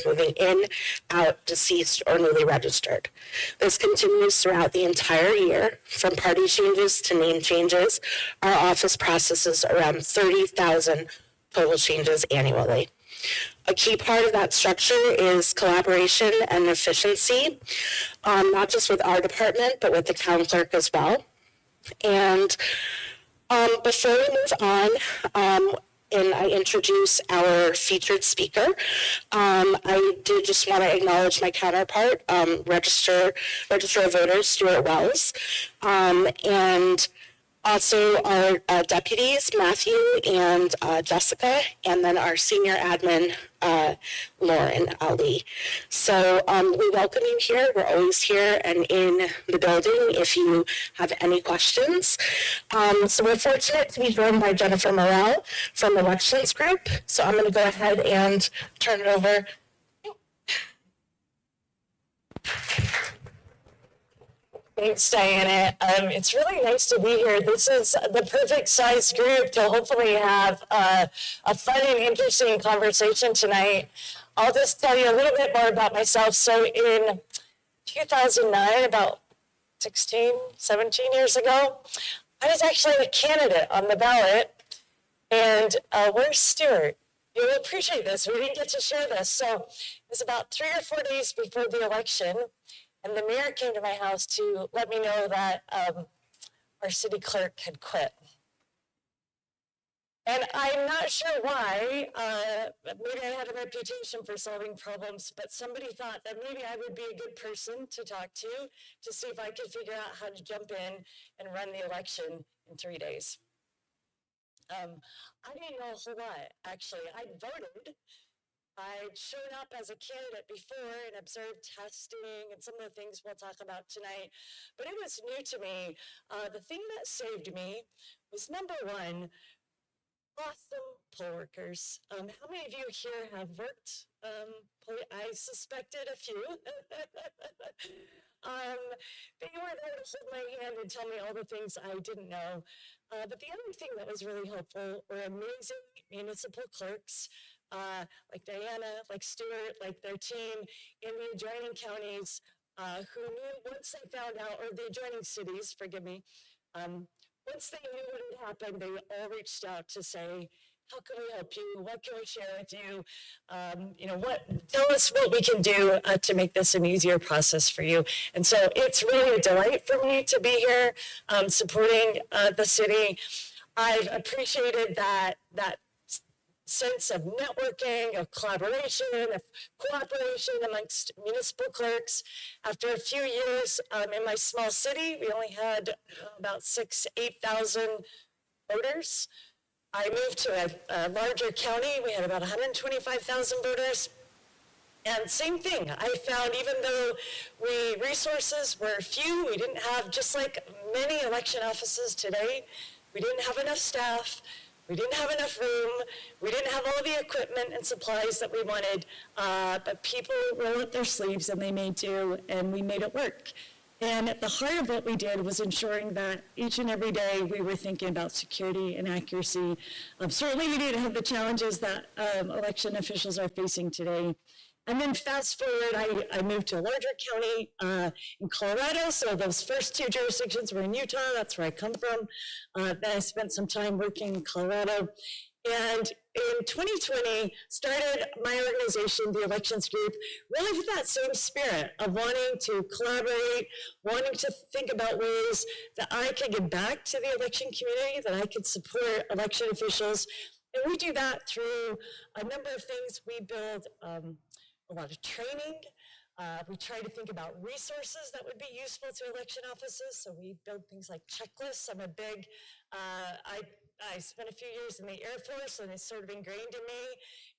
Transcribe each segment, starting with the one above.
voters moving in, out, deceased, or newly registered. This continues throughout the entire year. From party changes to name changes, our office processes around 30,000 total changes annually. A key part of that structure is collaboration and efficiency, not just with our department, but with the town clerk as well. And before we move on, and I introduce our featured speaker, I did just want to acknowledge my counterpart, Register of Voters, Stuart Wells, and also our deputies, Matthew and Jessica, and then our senior admin, Lauren Ali. So we welcome you here. We're always here and in the building if you have any questions. So we're fortunate to be joined by Jennifer Morrell from the Elections Group. So I'm going to go ahead and turn it over. Thanks, Diana. It's really nice to be here. This is the perfect size group to hopefully have a fun and interesting conversation tonight. I'll just tell you a little bit more about myself. So in 2009, about 16, 17 years ago, I was actually a candidate on the ballot. And where's Stuart? You'll appreciate this. We didn't get to share this. So it was about 3 or 4 days before the election. And the mayor came to my house to let me know that our city clerk had quit. And I'm not sure why, maybe I had a reputation for solving problems, but somebody thought that maybe I would be a good person to talk to see if I could figure out how to jump in and run the election in 3 days. I didn't know a whole lot, actually. I voted. I'd shown up as a candidate before and observed testing and some of the things we'll talk about tonight, but it was new to me. The thing that saved me was number one, awesome poll workers. How many of you here have worked? I suspected a few. They were there to hold my hand and tell me all the things I didn't know. But the other thing that was really helpful were amazing municipal clerks, like Diana, like Stuart, like their team in the adjoining counties, who knew once they found out, or the adjoining cities, forgive me, once they knew what had happened, they all reached out to say, how can we help you? What can we share with you? Tell us what we can do to make this an easier process for you. And so it's really a delight for me to be here supporting the city. I've appreciated that sense of networking, of collaboration, of cooperation amongst municipal clerks. After a few years in my small city, we only had about 8,000 voters. I moved to a larger county. We had about 125,000 voters. And same thing, I found even though resources were few, we didn't have, just like many election offices today, we didn't have enough staff. We didn't have enough room. We didn't have all the equipment and supplies that we wanted, but people rolled up their sleeves and they made do, and we made it work. And at the heart of what we did was ensuring that each and every day we were thinking about security and accuracy. Certainly we didn't have the challenges that election officials are facing today. And then fast forward, I moved to a larger county in Colorado. So those first 2 jurisdictions were in Utah. That's where I come from. Then I spent some time working in Colorado. And in 2020, started my organization, the Elections Group, really with that same spirit of wanting to collaborate, wanting to think about ways that I could give back to the election community, that I could support election officials. And we do that through a number of things. We build a lot of training. We try to think about resources that would be useful to election offices. So we build things like checklists. I'm a big, I spent a few years in the Air Force, and it's sort of ingrained in me.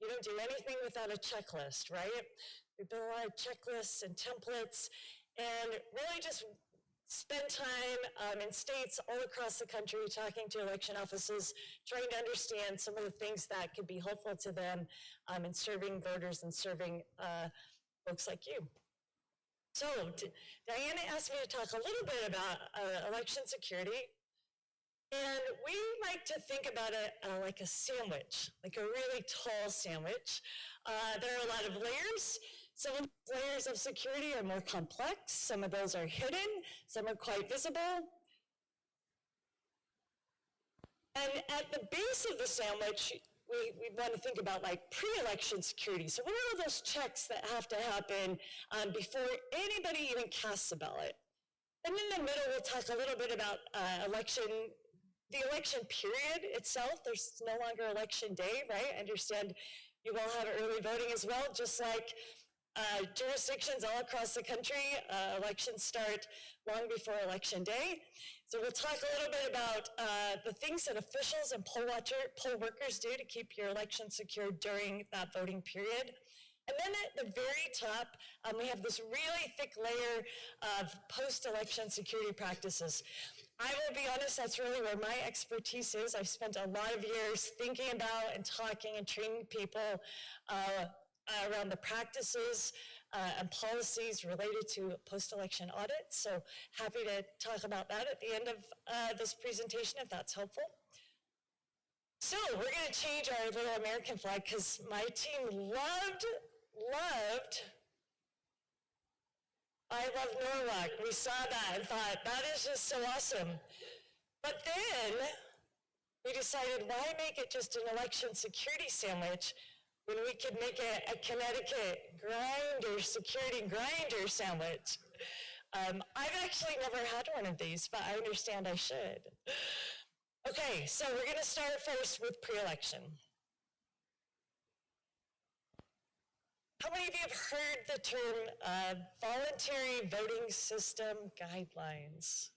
You don't do anything without a checklist, right? We build a lot of checklists and templates, and really just spend time in states all across the country talking to election offices, trying to understand some of the things that could be helpful to them in serving voters and serving folks like you. So Diana asked me to talk a little bit about election security. And we like to think about it like a sandwich, like a really tall sandwich. There are a lot of layers. Some of the layers of security are more complex. Some of those are hidden. Some are quite visible. And at the base of the sandwich, we want to think about like pre-election security. So what are all those checks that have to happen before anybody even casts a ballot? And in the middle, we'll talk a little bit about the election period itself. There's no longer election day, right? I understand you all have early voting as well, just like jurisdictions all across the country. Elections start long before election day. So we'll talk a little bit about the things that officials and poll workers do to keep your election secure during that voting period. And then at the very top, we have this really thick layer of post-election security practices. I will be honest, that's really where my expertise is. I've spent a lot of years thinking about and talking and training people around the practices and policies related to post-election audits. So happy to talk about that at the end of this presentation, if that's helpful. So we're going to change our little American flag because my team loved I love Norwalk. We saw that and thought, that is just so awesome. But then we decided, why make it just an election security sandwich when we could make it a Connecticut security grinder sandwich? I've actually never had one of these, but I understand I should. Okay, so we're going to start first with pre-election. How many of you have heard the term voluntary voting system guidelines?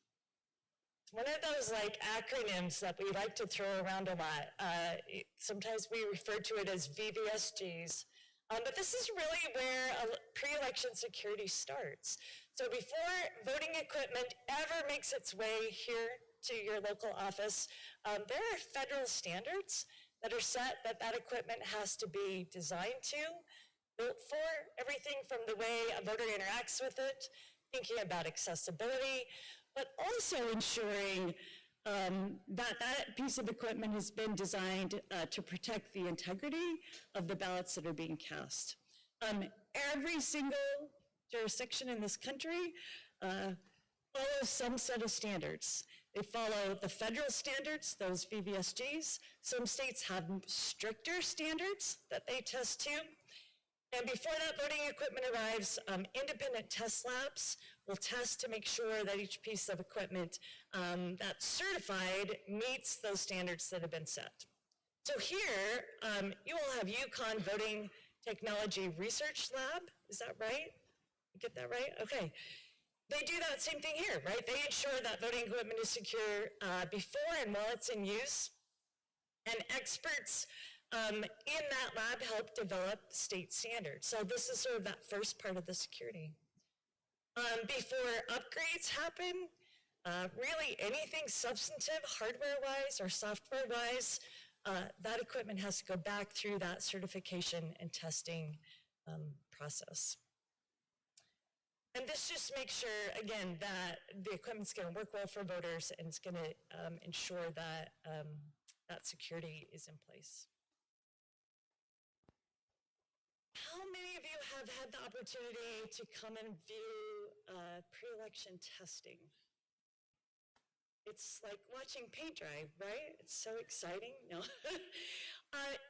It's one of those like acronyms that we like to throw around a lot. Sometimes we refer to it as VVSGs. But this is really where pre-election security starts. So before voting equipment ever makes its way here to your local office, there are federal standards that are set that equipment has to be designed to, built for, everything from the way a voter interacts with it, thinking about accessibility, but also ensuring that piece of equipment has been designed to protect the integrity of the ballots that are being cast. Every single jurisdiction in this country follows some set of standards. They follow the federal standards, those VVSGs. Some states have stricter standards that they test to. And before that voting equipment arrives, independent test labs will test to make sure that each piece of equipment that's certified meets those standards that have been set. So here, you all have UConn Voting Technology Research Lab. Is that right? You get that right? Okay. They do that same thing here, right? They ensure that voting equipment is secure before and while it's in use. And experts in that lab help develop state standards. So this is sort of that first part of the security. Before upgrades happen, really anything substantive, hardware-wise or software-wise, that equipment has to go back through that certification and testing process. And this just makes sure, again, that the equipment's going to work well for voters and it's going to ensure that that security is in place. How many of you have had the opportunity to come and view pre-election testing? It's like watching paint dry, right? It's so exciting. No.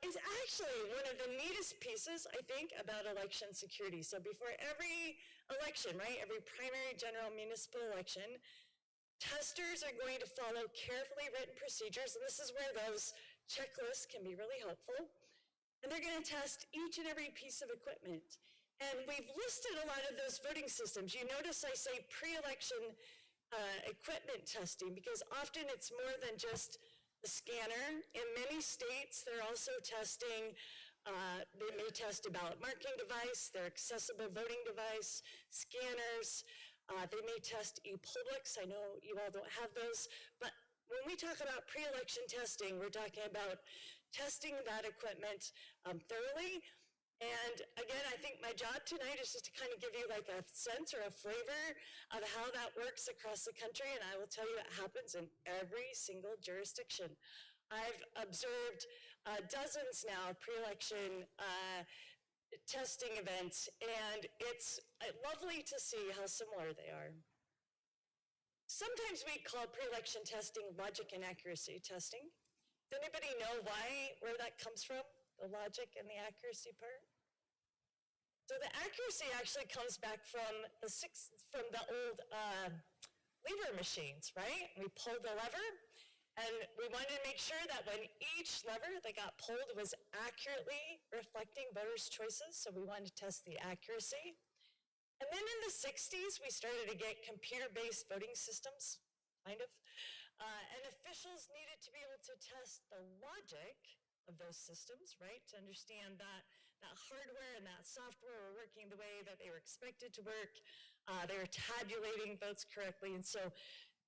It's actually one of the neatest pieces, I think, about election security. So before every election, right, every primary, general, municipal election, testers are going to follow carefully written procedures, and this is where those checklists can be really helpful. And they're going to test each and every piece of equipment. And we've listed a lot of those voting systems. You notice I say pre-election equipment testing because often it's more than just the scanner. In many states, they're also testing, they may test a ballot marking device, their accessible voting device, scanners. They may test e-Publics. I know you all don't have those, but when we talk about pre-election testing, we're talking about testing that equipment thoroughly And again, I think my job tonight is just to kind of give you like a sense or a flavor of how that works across the country. And I will tell you it happens in every single jurisdiction. I've observed dozens now pre-election testing events, and it's lovely to see how similar they are. Sometimes we call pre-election testing logic and accuracy testing. Does anybody know where that comes from? The logic and the accuracy part? So the accuracy actually comes back from the old lever machines, right? We pulled the lever, and we wanted to make sure that when each lever that got pulled was accurately reflecting voters' choices, so we wanted to test the accuracy. And then in the 60s, we started to get computer-based voting systems, kind of, and officials needed to be able to test the logic of those systems, right, to understand that hardware and that software were working the way that they were expected to work. They were tabulating votes correctly, and so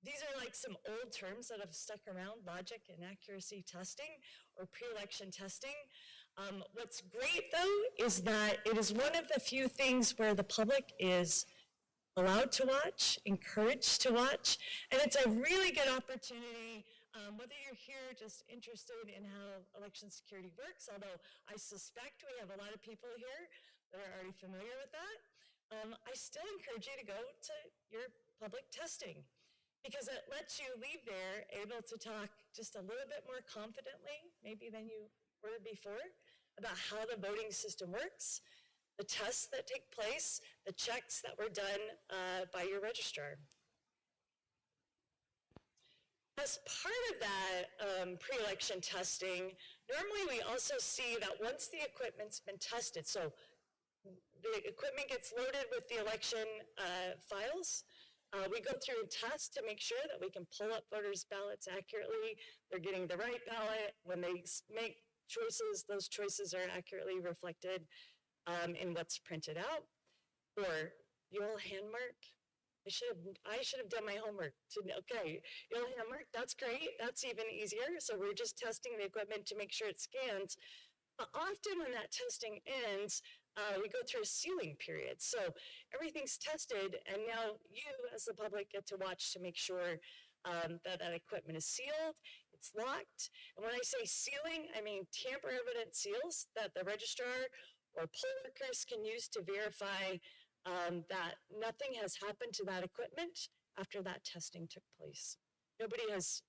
these are like some old terms that have stuck around, logic and accuracy testing or pre-election testing. What's great, though, is that it is one of the few things where the public is allowed to watch, encouraged to watch, and it's a really good opportunity, whether you're here just interested in how election security works, although I suspect we have a lot of people here that are already familiar with that, I still encourage you to go to your public testing, because it lets you leave there able to talk just a little bit more confidently, maybe than you were before, about how the voting system works, the tests that take place, the checks that were done by your registrar. As part of that pre-election testing, normally we also see that once the equipment's been tested, so the equipment gets loaded with the election files, we go through a test to make sure that we can pull up voters' ballots accurately, they're getting the right ballot. When they make choices, those choices are accurately reflected in what's printed out. Or you'll hand mark. I should have done my homework. Okay, you'll hand mark, that's great, that's even easier. So we're just testing the equipment to make sure it scans. But often when that testing ends, we go through a sealing period. So everything's tested, and now you as the public get to watch to make sure that equipment is sealed, it's locked. And when I say sealing, I mean tamper-evident seals that the registrar or poll workers can use to verify that nothing has happened to that equipment after that testing took place. Nobody has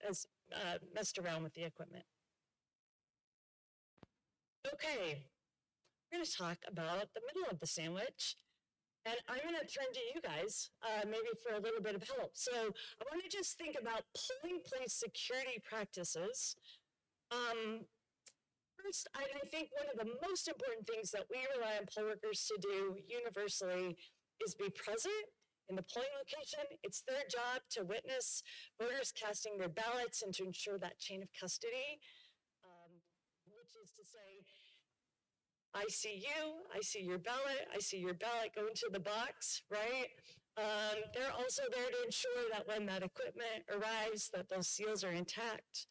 messed around with the equipment. Okay, we're going to talk about the middle of the sandwich, and I'm going to turn to you guys, maybe for a little bit of help. So I want to just think about polling place security practices. First, I think one of the most important things that we rely on poll workers to do universally is be present in the polling location. It's their job to witness voters casting their ballots and to ensure that chain of custody, which is to say, I see you, I see your ballot, I see your ballot go into the box, right? They're also there to ensure that when that equipment arrives, that those seals are intact.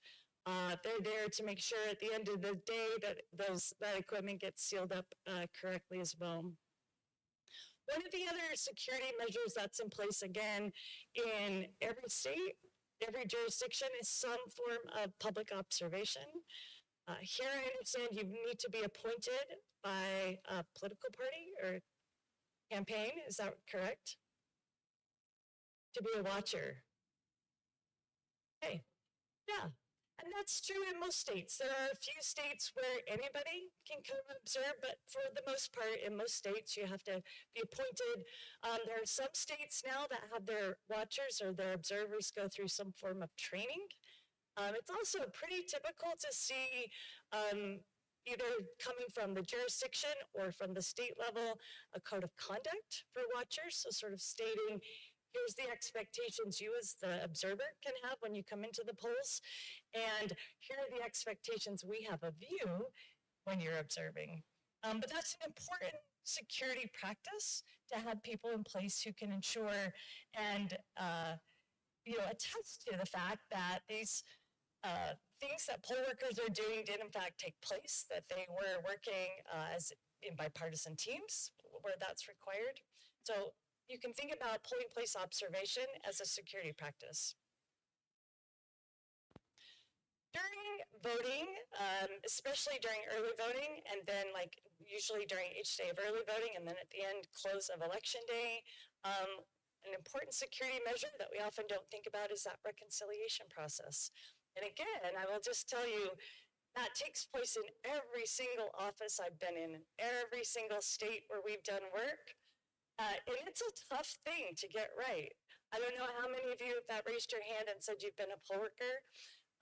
They're there to make sure at the end of the day that that equipment gets sealed up correctly as well. One of the other security measures that's in place, again, in every state, every jurisdiction, is some form of public observation. Here I understand you need to be appointed by a political party or campaign, is that correct? To be a watcher. Okay, yeah. And that's true in most states. There are a few states where anybody can come observe, but for the most part, in most states, you have to be appointed. There are some states now that have their watchers or their observers go through some form of training. It's also pretty typical to see either coming from the jurisdiction or from the state level, a code of conduct for watchers. So sort of stating, here's the expectations you as the observer can have when you come into the polls. And here are the expectations we have of you when you're observing. But that's an important security practice to have people in place who can ensure and attest to the fact that these things that poll workers are doing did in fact take place, that they were working as in bipartisan teams where that's required. So you can think about polling place observation as a security practice. During voting, especially during early voting, and then like usually during each day of early voting, and then at the end, close of election day, an important security measure that we often don't think about is that reconciliation process. And again, I will just tell you, that takes place in every single office I've been in every single state where we've done work. And it's a tough thing to get right. I don't know how many of you that raised your hand and said you've been a poll worker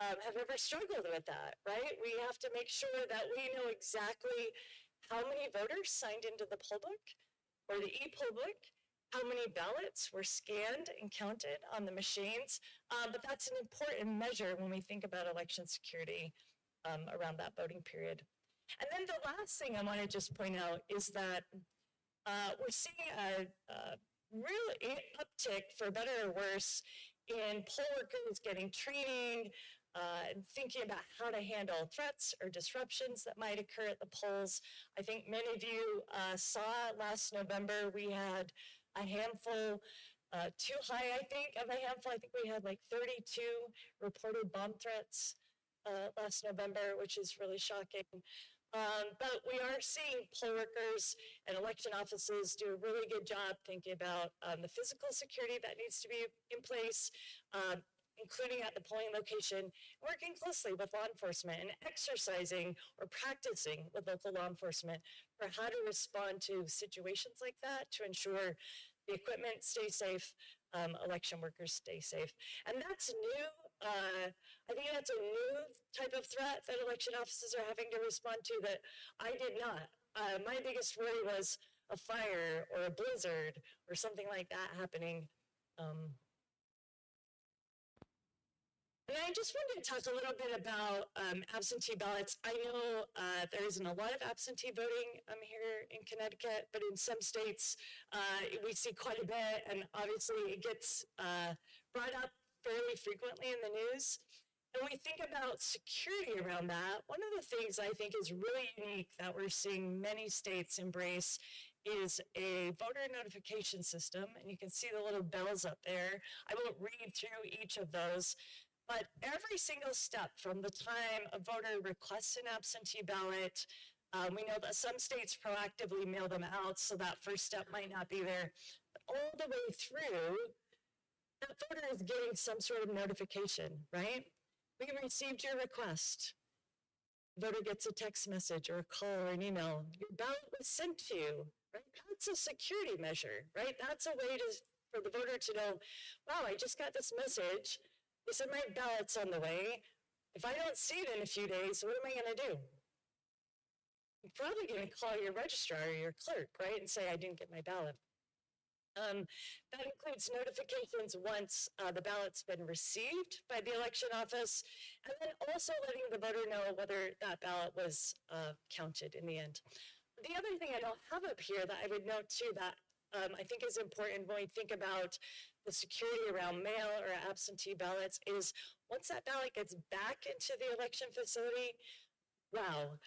have ever struggled with that, right? We have to make sure that we know exactly how many voters signed into the poll book or the e-poll book, how many ballots were scanned and counted on the machines. But that's an important measure when we think about election security around that voting period. And then the last thing I want to just point out is that we're seeing a real uptick, for better or worse, in poll workers getting training, and thinking about how to handle threats or disruptions that might occur at the polls. I think many of you saw last November, we had a handful, too high, I think, of a handful. I think we had like 32 reported bomb threats last November, which is really shocking. But we are seeing poll workers and election offices do a really good job thinking about the physical security that needs to be in place, including at the polling location, working closely with law enforcement and exercising or practicing with local law enforcement for how to respond to situations like that to ensure the equipment stays safe, election workers stay safe. And that's new. I think that's a new type of threat that election officers are having to respond to that I did not. My biggest worry was a fire or a blizzard or something like that happening. And I just wanted to talk a little bit about absentee ballots. I know there isn't a lot of absentee voting here in Connecticut, but in some states we see quite a bit, and obviously it gets brought up fairly frequently in the news. And we think about security around that. One of the things I think is really unique that we're seeing many states embrace is a voter notification system. And you can see the little bells up there. I won't read through each of those, but every single step from the time a voter requests an absentee ballot, we know that some states proactively mail them out, so that first step might not be there. But all the way through, that voter is getting some sort of notification, right? We received your request. Voter gets a text message or a call or an email. Your ballot was sent to you, right? That's a security measure, right? That's a way for the voter to know, wow, I just got this message. They said my ballot's on the way. If I don't see it in a few days, what am I going to do? You're probably going to call your registrar or your clerk, right, and say, I didn't get my ballot. That includes notifications once the ballot's been received by the election office, and then also letting the voter know whether that ballot was counted in the end. The other thing I don't have up here that I would note too that I think is important when we think about the security around mail or absentee ballots is once that ballot gets back into the election facility, wow,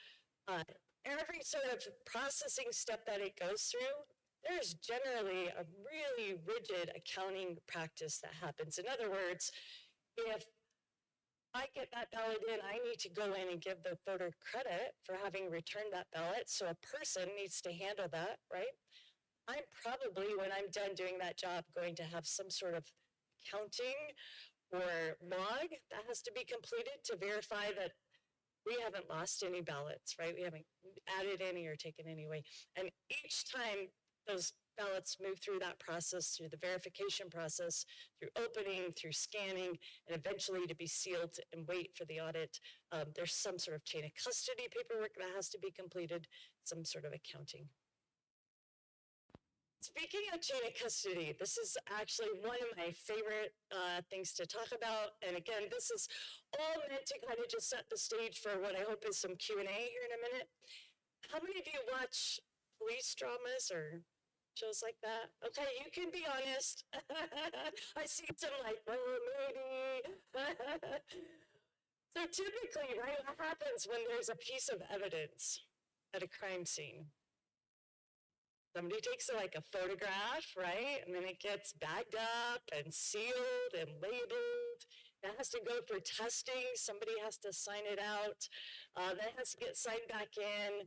every sort of processing step that it goes through, there's generally a really rigid accounting practice that happens. In other words, if I get that ballot in, I need to go in and give the voter credit for having returned that ballot. So a person needs to handle that, right? I'm probably, when I'm done doing that job, going to have some sort of counting or log that has to be completed to verify that we haven't lost any ballots, right? We haven't added any or taken any away. And each time those ballots move through that process, through the verification process, through opening, through scanning, and eventually to be sealed and wait for the audit, there's some sort of chain of custody paperwork that has to be completed, some sort of accounting. Speaking of chain of custody, this is actually one of my favorite things to talk about. And again, this is all meant to kind of just set the stage for what I hope is some Q&A here in a minute. How many of you watch police dramas or shows like that? Okay, you can be honest. I see some like, well, maybe. So typically, right, what happens when there's a piece of evidence at a crime scene? Somebody takes like a photograph, right? And then it gets bagged up and sealed and labeled. It has to go for testing. Somebody has to sign it out. Then it has to get signed back in.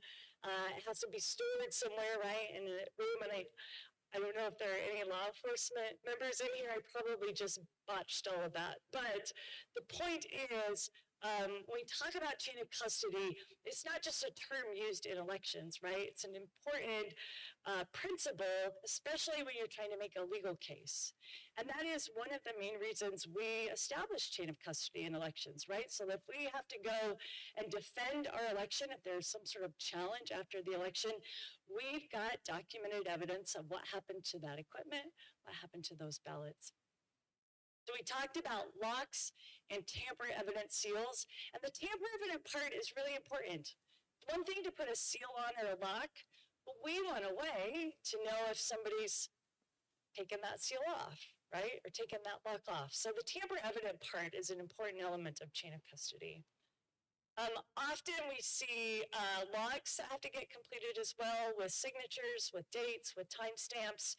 It has to be stored somewhere, right? In a room. And I don't know if there are any law enforcement members in here. I probably just botched all of that. But the point is, when we talk about chain of custody, it's not just a term used in elections, right? It's an important principle, especially when you're trying to make a legal case. And that is one of the main reasons we establish chain of custody in elections, right? So if we have to go and defend our election, if there's some sort of challenge after the election, we've got documented evidence of what happened to that equipment, what happened to those ballots. So we talked about locks and tamper-evident seals, and the tamper-evident part is really important. One thing to put a seal on or a lock, but we want a way to know if somebody's taken that seal off, right, or taken that lock off. So the tamper-evident part is an important element of chain of custody. Often we see locks that have to get completed as well with signatures, with dates, with timestamps.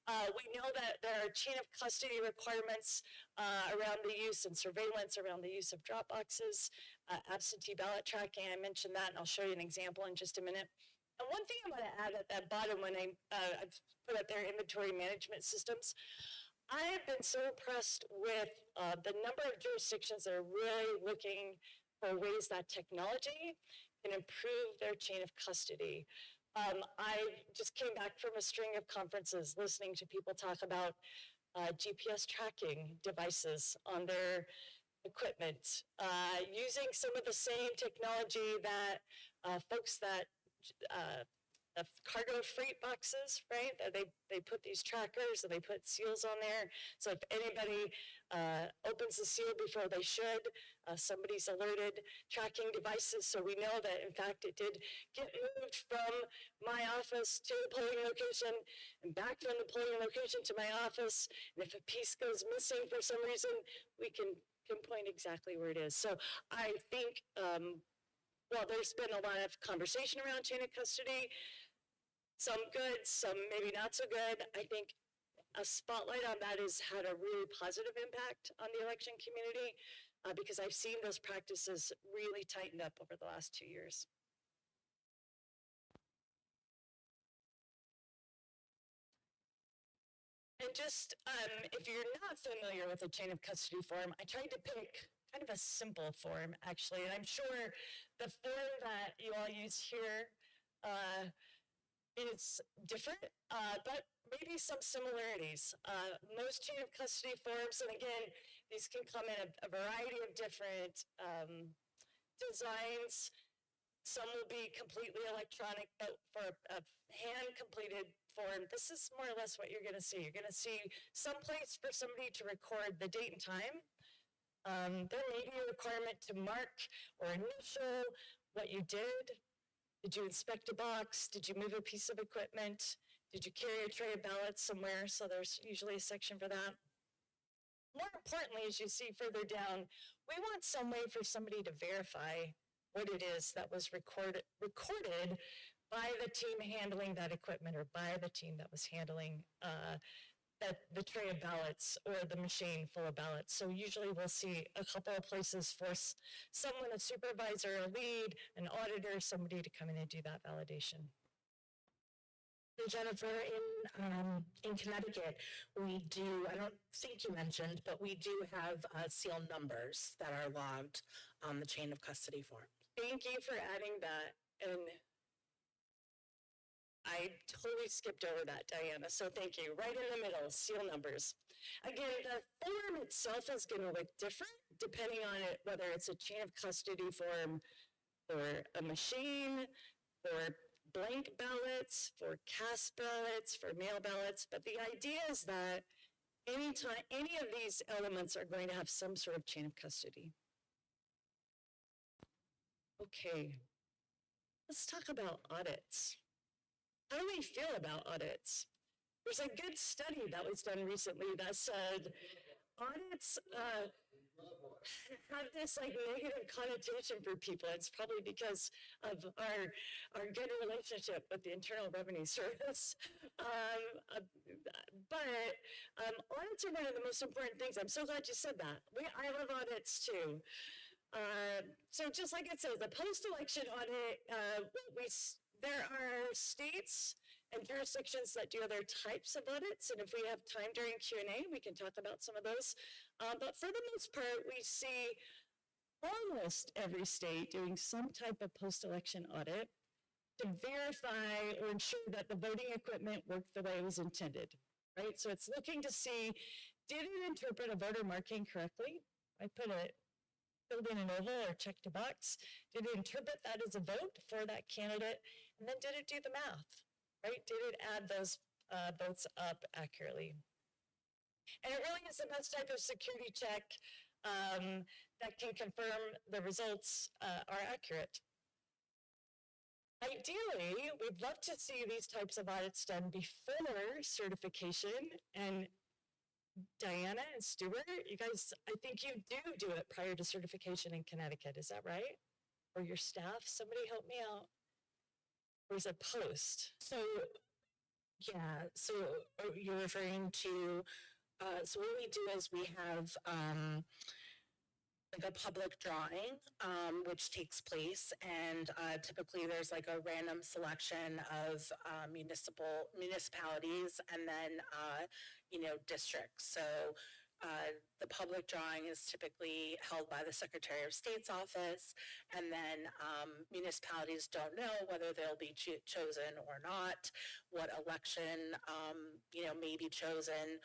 We know that there are chain of custody requirements around the use and surveillance around the use of drop boxes, absentee ballot tracking. I mentioned that, and I'll show you an example in just a minute. And one thing I want to add at that bottom when I've put up there inventory management systems, I have been so impressed with the number of jurisdictions that are really looking for ways that technology can improve their chain of custody. I just came back from a string of conferences listening to people talk about GPS tracking devices on their equipment, using some of the same technology that folks that cargo freight boxes, right? They put these trackers and they put seals on there. So if anybody opens the seal before they should, somebody's alerted. Tracking devices, so we know that in fact it did get moved from my office to the polling location and back from the polling location to my office. And if a piece goes missing for some reason, we can pinpoint exactly where it is. So I think well, there's been a lot of conversation around chain of custody, some good, some maybe not so good. I think a spotlight on that has had a really positive impact on the election community because I've seen those practices really tighten up over the last 2 years. And just, if you're not familiar with the chain of custody form, I tried to pick kind of a simple form, actually. And I'm sure the form that you all use here is different, but maybe some similarities. Most chain of custody forms, and again, these can come in a variety of different designs. Some will be completely electronic, but for a hand-completed form, this is more or less what you're going to see. You're going to see some place for somebody to record the date and time. There may be a requirement to mark or initial what you did. Did you inspect a box? Did you move a piece of equipment? Did you carry a tray of ballots somewhere? So there's usually a section for that. More importantly, as you see further down, we want some way for somebody to verify what it is that was recorded by the team handling that equipment or by the team that was handling the tray of ballots or the machine full of ballots. So usually we'll see a couple of places for someone, a supervisor, a lead, an auditor, somebody to come in and do that validation. Jennifer, in Connecticut, we do, I don't think you mentioned, but we do have seal numbers that are logged on the chain of custody form. Thank you for adding that. And I totally skipped over that, Diana, so thank you. Right in the middle, seal numbers. Again, the form itself is going to look different depending on it, whether it's a chain of custody form or a machine, or blank ballots, for cast ballots, for mail ballots. But the idea is that anytime any of these elements are going to have some sort of chain of custody. Okay, let's talk about audits. How do we feel about audits? There's a good study that was done recently that said audits have this like negative connotation for people. It's probably because of our good relationship with the Internal Revenue Service. But audits are one of the most important things. I'm so glad you said that. I love audits too. So just like it says, the post-election audit, there are states and jurisdictions that do other types of audits, and if we have time during Q&A, we can talk about some of those. But for the most part, we see almost every state doing some type of post-election audit to verify or ensure that the voting equipment worked the way it was intended, right? So it's looking to see, did it interpret a voter marking correctly? I put it, filled in an oval or checked a box. Did it interpret that as a vote for that candidate? And then did it do the math, right? Did it add those votes up accurately? And it really is the best type of security check that can confirm the results are accurate. Ideally, we'd love to see these types of audits done before certification. And Diana and Stuart, you guys, I think you do it prior to certification in Connecticut. Is that right? Or your staff? Somebody help me out. Or is it post? So, yeah, so you're referring to, so what we do is we have like a public drawing, which takes place, and typically there's like a random selection of municipalities, and then districts. So the public drawing is typically held by the Secretary of State's office, and then municipalities don't know whether they'll be chosen or not, what election may be chosen,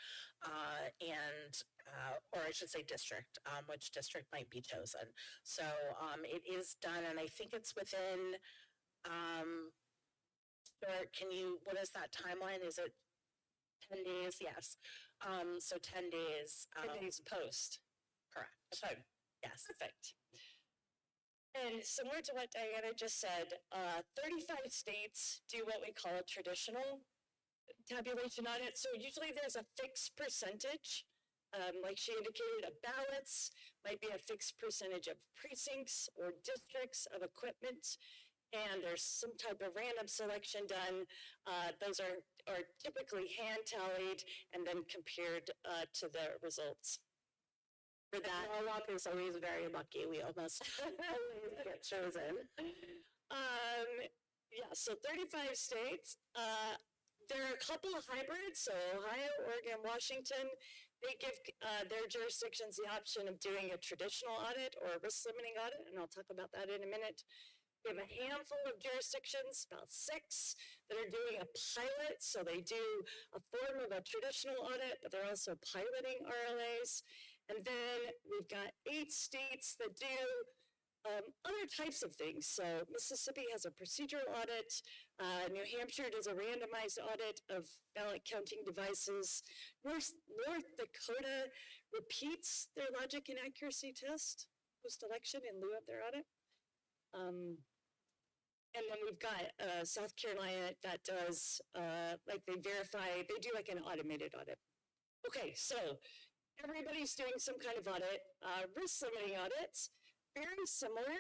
or I should say district, which district might be chosen. So it is done, and I think it's within, what is that timeline? Is it 10 days? Yes. So 10 days. 10 days post. Correct. Okay. Yes. Perfect. And similar to what Diana just said, 35 states do what we call a traditional tabulation audit. So usually there's a fixed percentage, like she indicated, of ballots, might be a fixed percentage of precincts or districts of equipment, and there's some type of random selection done. Those are typically hand tallied and then compared to the results. For that, Norwalk is always very lucky. We almost always get chosen. Yeah, so 35 states. There are a couple of hybrids, so Ohio, Oregon, Washington, they give their jurisdictions the option of doing a traditional audit or a risk limiting audit, and I'll talk about that in a minute. We have a handful of jurisdictions, about 6, that are doing a pilot, so they do a form of a traditional audit, but they're also piloting RLAs. And then we've got 8 states that do other types of things. So Mississippi has a procedural audit. New Hampshire does a randomized audit of ballot counting devices. North Dakota repeats their logic and accuracy test post-election in lieu of their audit. And then we've got South Carolina that does, they do like an automated audit. Okay, so everybody's doing some kind of audit. Risk limiting audits, very similar.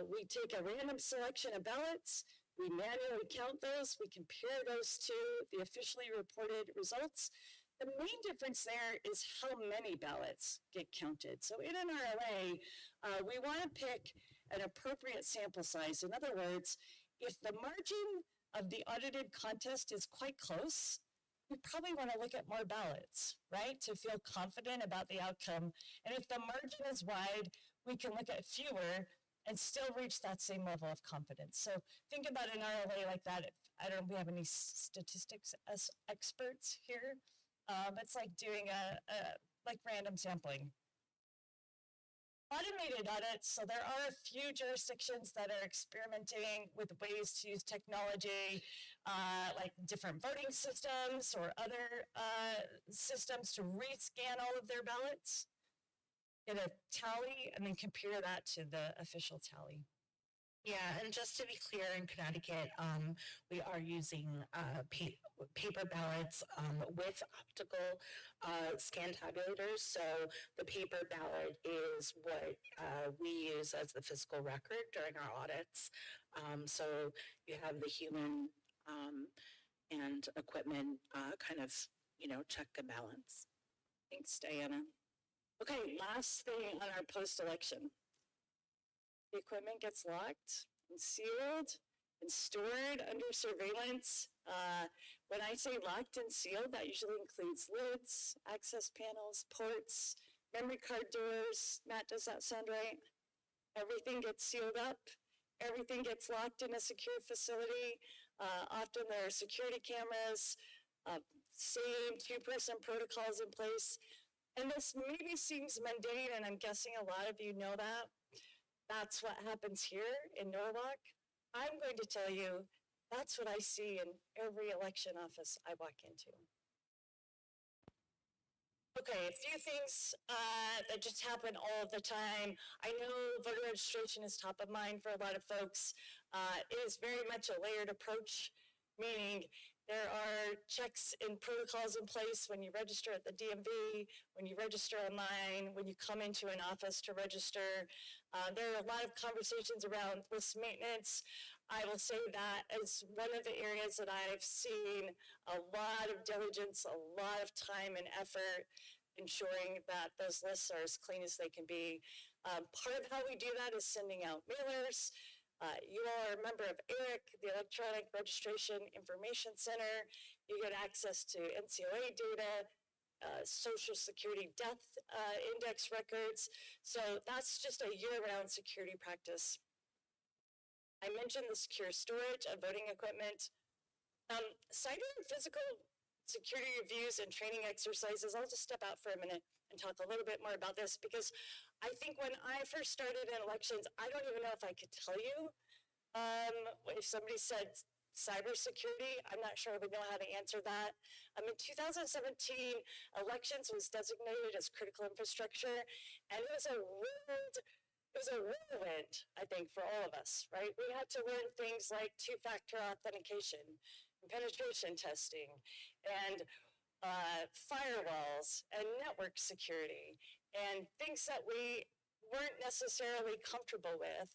We take a random selection of ballots, we manually count those, we compare those to the officially reported results. The main difference there is how many ballots get counted. So in an RLA, we want to pick an appropriate sample size. In other words, if the margin of the audited contest is quite close, we probably want to look at more ballots, right, to feel confident about the outcome. And if the margin is wide, we can look at fewer and still reach that same level of confidence. So think about an RLA like that. I don't know if we have any statistics as experts here. It's like doing like random sampling. Automated audits, so there are a few jurisdictions that are experimenting with ways to use technology, like different voting systems or other systems to rescan all of their ballots, get a tally, and then compare that to the official tally. Yeah, and just to be clear, in Connecticut, we are using paper ballots with optical scan tabulators. So the paper ballot is what we use as the physical record during our audits. So you have the human and equipment kind of, check and balance. Thanks, Diana. Okay, last thing on our post-election. The equipment gets locked and sealed and stored under surveillance. When I say locked and sealed, that usually includes lids, access panels, ports, memory card doors. Matt, does that sound right? Everything gets sealed up. Everything gets locked in a secure facility. Often there are security cameras, same two-person protocols in place. And this maybe seems mundane, and I'm guessing a lot of you know that. That's what happens here in Norwalk. I'm going to tell you that's what I see in every election office I walk into. Okay, a few things that just happen all the time. I know voter registration is top of mind for a lot of folks. It is very much a layered approach, meaning there are checks and protocols in place when you register at the DMV, when you register online, when you come into an office to register. There are a lot of conversations around list maintenance. I will say that as one of the areas that I've seen a lot of diligence, a lot of time and effort ensuring that those lists are as clean as they can be. Part of how we do that is sending out mailers. You all are a member of ERIC, the Electronic Registration Information Center. You get access to NCOA data, Social Security death index records. So that's just a year-round security practice. I mentioned the secure storage of voting equipment. Citing physical security reviews and training exercises, I'll just step out for a minute and talk a little bit more about this, because I think when I first started in elections, I don't even know if I could tell you if somebody said cybersecurity, I'm not sure I would know how to answer that. In 2017, elections was designated as critical infrastructure, and it was a whirlwind, I think, for all of us, right? We had to learn things like two-factor authentication, and penetration testing, and firewalls, and network security, and things that we weren't necessarily comfortable with.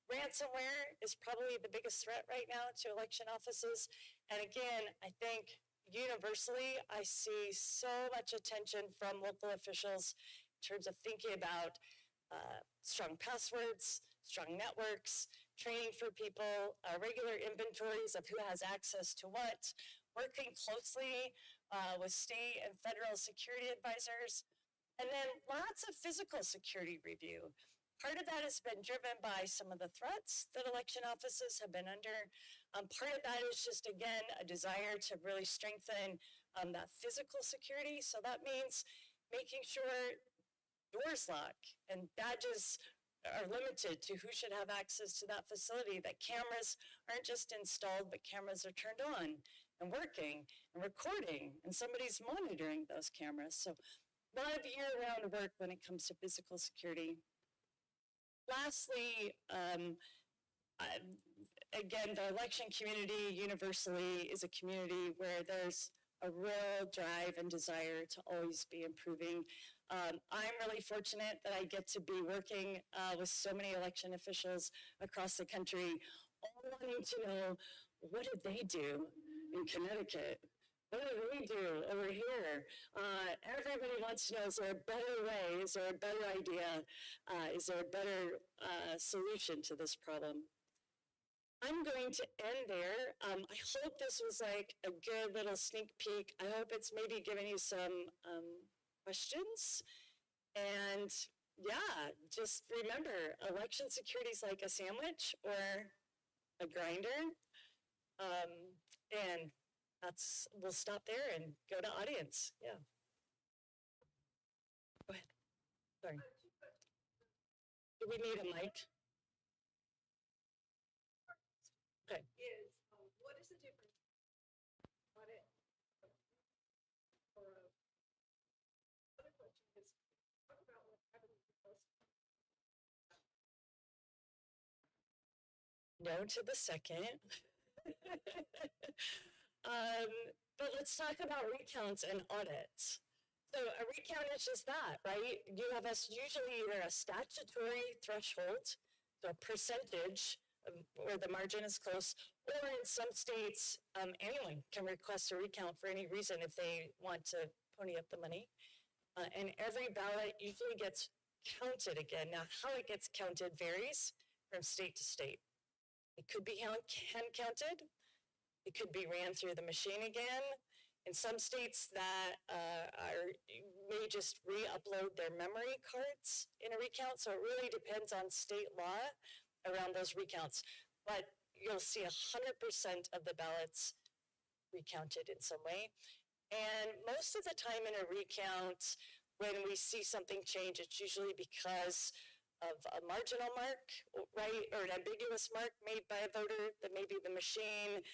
Ransomware is probably the biggest threat right now to election offices. And again, I think universally, I see so much attention from local officials in terms of thinking about strong passwords, strong networks, training for people, regular inventories of who has access to what, working closely with state and federal security advisors, and then lots of physical security review. Part of that has been driven by some of the threats that election offices have been under. Part of that is just, again, a desire to really strengthen that physical security. So that means making sure doors lock and badges are limited to who should have access to that facility, that cameras aren't just installed, but cameras are turned on and working and recording, and somebody's monitoring those cameras. So a lot of year-round work when it comes to physical security. Lastly, again, the election community universally is a community where there's a real drive and desire to always be improving. I'm really fortunate that I get to be working with so many election officials across the country, all wanting to know, what did they do in Connecticut? What do we do over here? Everybody wants to know, is there a better way? Is there a better idea? Is there a better solution to this problem? I'm going to end there. I hope this was like a good little sneak peek. I hope it's maybe giving you some questions. And yeah, just remember, election security is like a sandwich or a grinder. And we'll stop there and go to audience. Yeah. Go ahead. Sorry. Do we need a mic? Okay. What is the difference? Audit or other question is talk about what happens no to the second. But let's talk about recounts and audits. So a recount is just that, right? You have usually either a statutory threshold, so a percentage where the margin is close, or in some states, anyone can request a recount for any reason if they want to pony up the money. And every ballot usually gets counted again. Now, how it gets counted varies from state to state. It could be hand counted. It could be ran through the machine again. In some states that may just re-upload their memory cards in a recount. So it really depends on state law around those recounts. But you'll see 100% of the ballots recounted in some way. And most of the time in a recount, when we see something change, it's usually because of a marginal mark, right? Or an ambiguous mark made by a voter that maybe the machine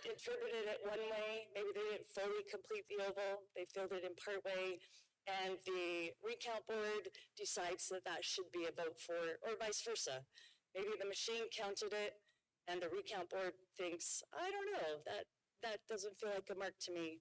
interpreted it one way. Maybe they didn't fully complete the oval. They filled it in part way. And the recount board decides that that should be a vote for, or vice versa. Maybe the machine counted it and the recount board thinks, I don't know, that doesn't feel like a mark to me.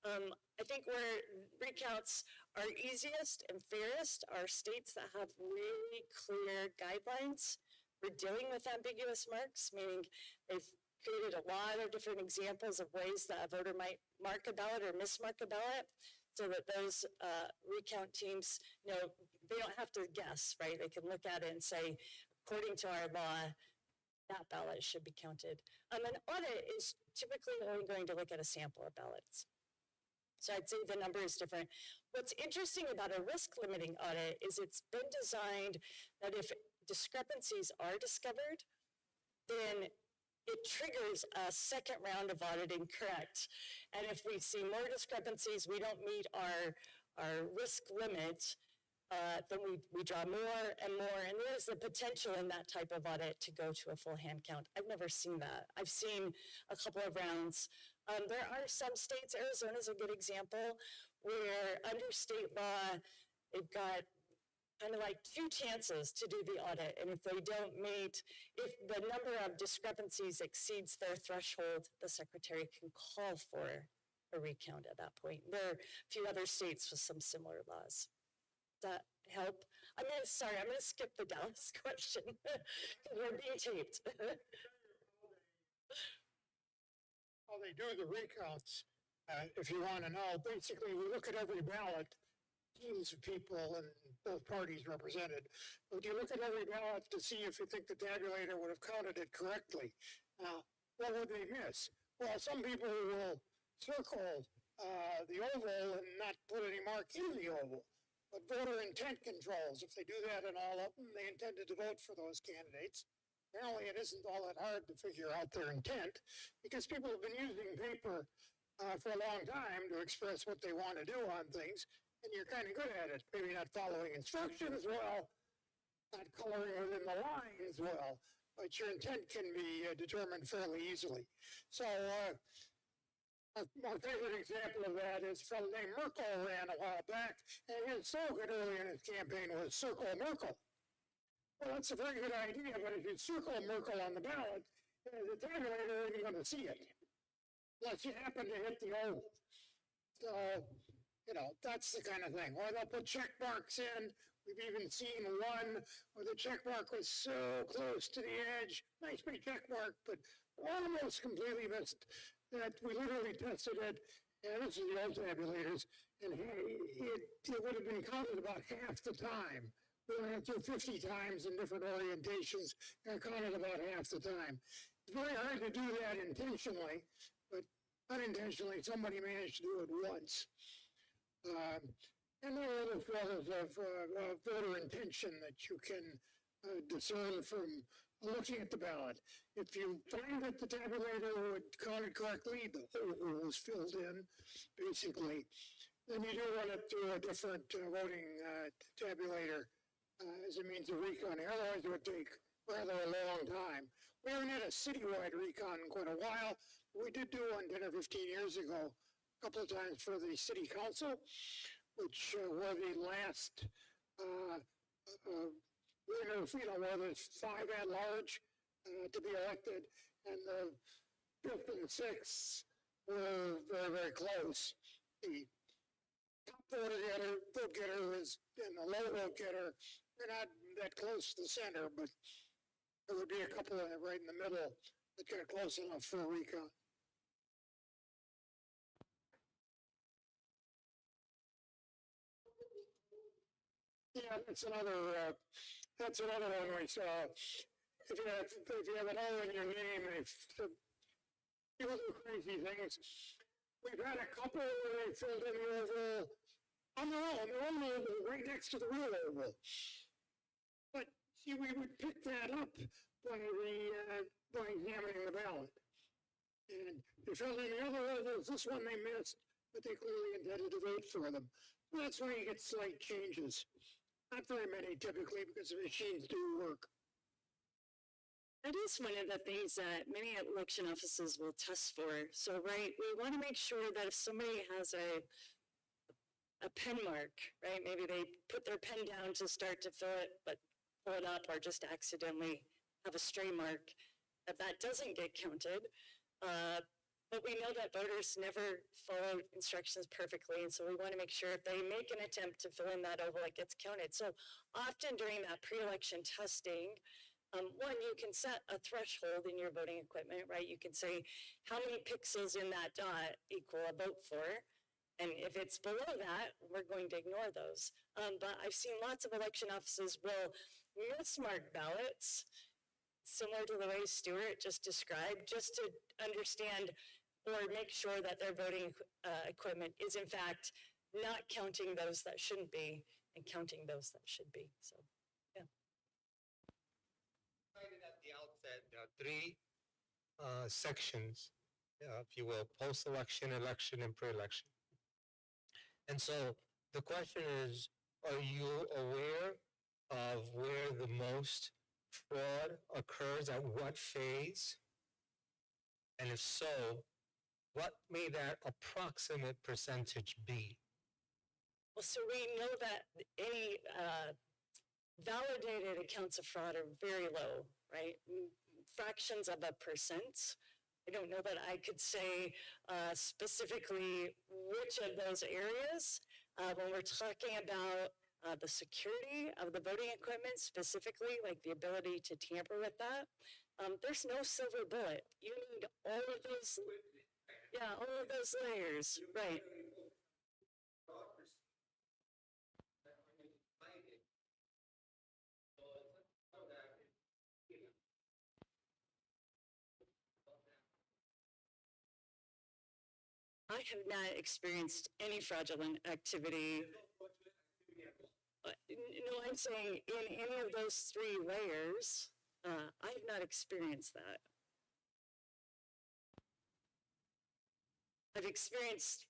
I think where recounts are easiest and fairest are states that have really clear guidelines for dealing with ambiguous marks, meaning they've created a lot of different examples of ways that a voter might mark a ballot or mismark a ballot, so that those recount teams know they don't have to guess, right? They can look at it and say, according to our law, that ballot should be counted. An audit is typically only going to look at a sample of ballots. So I'd say the number is different. What's interesting about a risk limiting audit is it's been designed that if discrepancies are discovered, then it triggers a second round of auditing, correct? And if we see more discrepancies, we don't meet our risk limit, then we draw more and more. And there's the potential in that type of audit to go to a full hand count. I've never seen that. I've seen a couple of rounds. There are some states, Arizona's a good example, where under state law, they've got kind of like 2 chances to do the audit. And if they don't meet, if the number of discrepancies exceeds their threshold, the secretary can call for a recount at that point. There are a few other states with some similar laws. Does that help? I'm going to skip the Dallas question because we're being taped. How they do the recounts, if you want to know, basically we look at every ballot, teams of people and both parties represented. But you look at every ballot to see if you think the tabulator would have counted it correctly. Now, what would they miss? Well, some people will circle the oval and not put any mark in the oval. But voter intent controls, if they do that in all of them, they intended to vote for those candidates. Apparently, it isn't all that hard to figure out their intent because people have been using paper for a long time to express what they want to do on things. And you're kind of good at it, maybe not following instructions well, not coloring within the lines well, but your intent can be determined fairly easily. So my favorite example of that is a fellow named Merkel ran a while back, and his slogan early in his campaign was "Circle Merkel." Well, that's a very good idea, but if you circle Merkel on the ballot, the tabulator isn't going to see it, unless you happen to hit the oval. So, you know, that's the kind of thing. Or they'll put check marks in. We've even seen one where the check mark was so close to the edge. Nice big check mark, but almost completely missed. That we literally tested it, and this is the old tabulators, and it would have been counted about half the time. We went through 50 times in different orientations, and counted about half the time. It's very hard to do that intentionally, but unintentionally, somebody managed to do it once. And there are other forms of voter intention that you can discern from looking at the ballot. If you find that the tabulator would count it correctly, the oval was filled in, basically, then you do run it through a different voting tabulator as a means of recounting. Otherwise, it would take rather a long time. We haven't had a citywide recount in quite a while. We did do one 10 or 15 years ago, a couple of times for the city council, which were the last, where there's 5 at large to be elected, and the fifth and sixth were very, very close. The top vote getter is, and the low vote getter, they're not that close to the center, but there would be a couple right in the middle that get close enough for a recount. Yeah, that's another one we saw. If you have an O in your name, you do crazy things. We've had a couple where they filled in the oval on their own oval, right next to the real oval. But see, we would pick that up by examining the ballot. And they filled in the other ovals. This one they missed, but they clearly intended to vote for them. So that's why you get slight changes. Not very many typically, because the machines do work. That is one of the things that many election offices will test for. So, right, we want to make sure that if somebody has a pen mark, right, maybe they put their pen down to start to fill it, but pull it up or just accidentally have a stray mark, that doesn't get counted. But we know that voters never follow instructions perfectly, and so we want to make sure if they make an attempt to fill in that oval, it gets counted. So often during that pre-election testing, one, you can set a threshold in your voting equipment, right? You can say how many pixels in that dot equal a vote for. And if it's below that, we're going to ignore those. But I've seen lots of election offices will mismark ballots, similar to the way Stuart just described, just to understand or make sure that their voting equipment is in fact not counting those that shouldn't be and counting those that should be. So, yeah. At the outset, there are three sections, if you will, post-election, election, and pre-election. And so the question is, are you aware of where the most fraud occurs at what phase? And if so, what may that approximate percentage be? Well, so we know that any validated accounts of fraud are very low, right? Fractions of a percent. I don't know that I could say specifically which of those areas. When we're talking about the security of the voting equipment specifically, like the ability to tamper with that, there's no silver bullet. You need all of those, yeah, all of those layers, right? I have not experienced any fraudulent activity. No, I'm saying in any of those three layers, I have not experienced that. I've experienced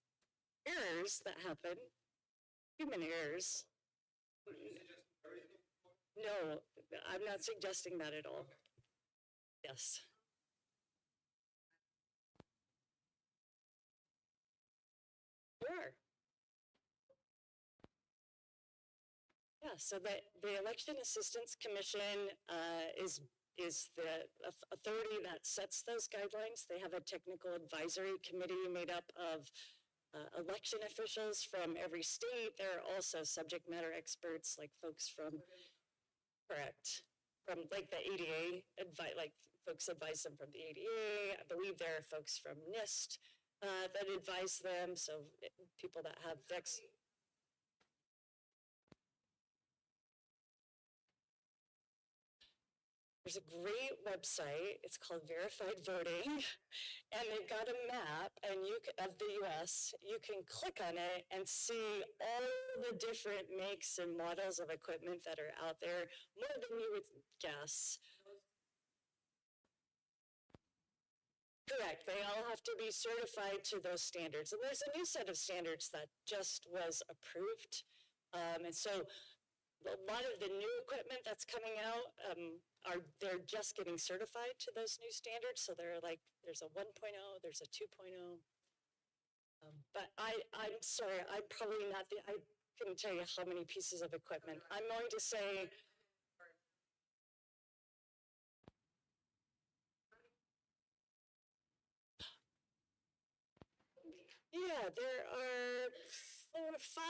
errors that happen, human errors. No, I'm not suggesting that at all. Yes. Sure. Yeah, so the Election Assistance Commission is the authority that sets those guidelines. They have a technical advisory committee made up of election officials from every state. There are also subject matter experts, like folks from, correct, from like the ADA, like folks advise them from the ADA. I believe there are folks from NIST that advise them, so people that have There's a great website. It's called Verified Voting, and they've got a map of the U.S. You can click on it and see all the different makes and models of equipment that are out there, more than you would guess. Correct. They all have to be certified to those standards. And there's a new set of standards that just was approved. And so a lot of the new equipment that's coming out, they're just getting certified to those new standards. So they're like, there's a 1.0, there's a 2.0. But I'm sorry, I'm probably not I couldn't tell you how many pieces of equipment. I'm going to say, Yeah, there are 5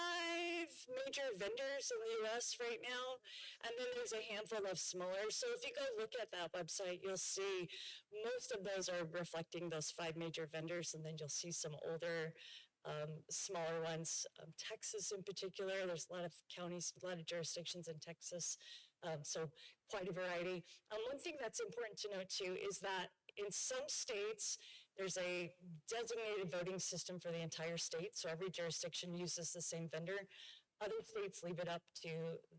major vendors in the US right now, and then there's a handful of smaller. So if you go look at that website, you'll see most of those are reflecting those 5 major vendors, and then you'll see some older, smaller ones. Texas in particular, there's a lot of counties, a lot of jurisdictions in Texas, so quite a variety. One thing that's important to note too is that in some states, there's a designated voting system for the entire state, so every jurisdiction uses the same vendor. Other states leave it up to